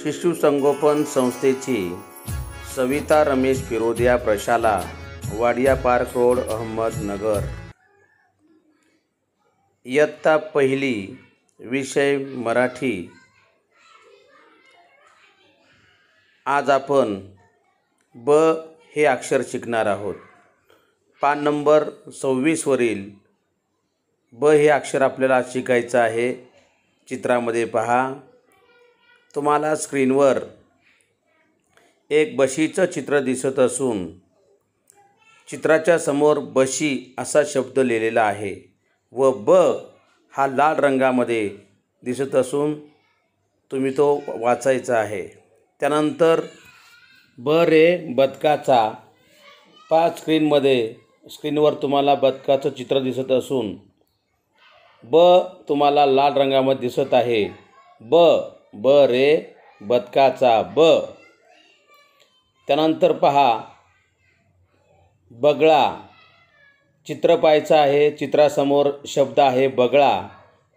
शिशु संगोपन संस्थेची सविता रमेश फिरोदिया प्रशाला, वाडिया पार्क रोड, अहमदनगर। इयत्ता पहिली, विषय मराठी। आज आपण ब हे अक्षर शिकणार आहोत। पान नंबर 26 वरील ब हे अक्षर आपल्याला शिकायचं आहे। चित्रामध्ये पहा, तुम्हाला स्क्रीनवर एक बशीचं चित्र दिसत असून चित्राच्या समोर बशी असा शब्द लिहिलेला आहे व ब हा लाल रंगामध्ये दिसत असून तुम्ही तो वाचायचा आहे। त्यानंतर ब रे बदकाचा, स्क्रीनवर तुम्हाला बदकाचं चित्र दिसत असून ब तुम्हाला लाल रंगामध्ये दिसत आहे। ब रे बदकाचा ब। त्यानंतर पहा, बगळा चित्र पाहायचं आहे। चित्रासमोर शब्द आहे बगळा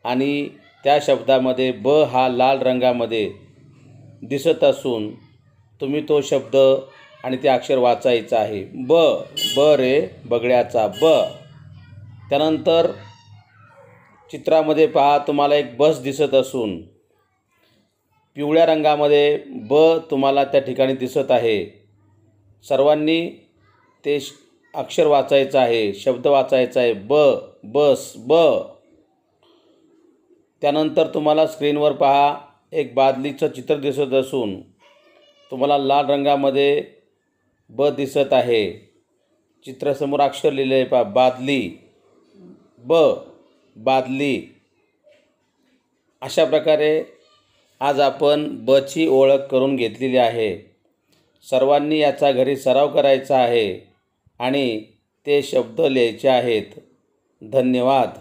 आणि त्या शब्दामध्ये ब हा लाल रंगामध्ये दिसत असून तुम्ही तो शब्द आणि ते अक्षर वाचायचं आहे। ब रे बगळ्याचा ब। त्यानंतर चित्रामध्ये पहा, तुम्हाला एक बस दिसत असून पिवळ्या रंगामध्ये ब तुम्हाला त्या ठिकाणी दिसत आहे। सर्वांनी ते अक्षर वाचायचं आहे, शब्द वाचायचा आहे बस ब। त्यानंतर तुम्हाला स्क्रीनवर पहा, एक बादलीचं चित्र दिसत असून तुम्हाला लाल रंगामध्ये ब दिसत आहे। चित्रासमोर अक्षर लिहिले आहे पहा, बादली बादली। अशा प्रकारे आज आपण ब ची ओळख करून घेतलेली आहे। सर्वांनी याचा घरी सराव करायचा आहे आणि ते शब्द लिहायचे आहेत। धन्यवाद।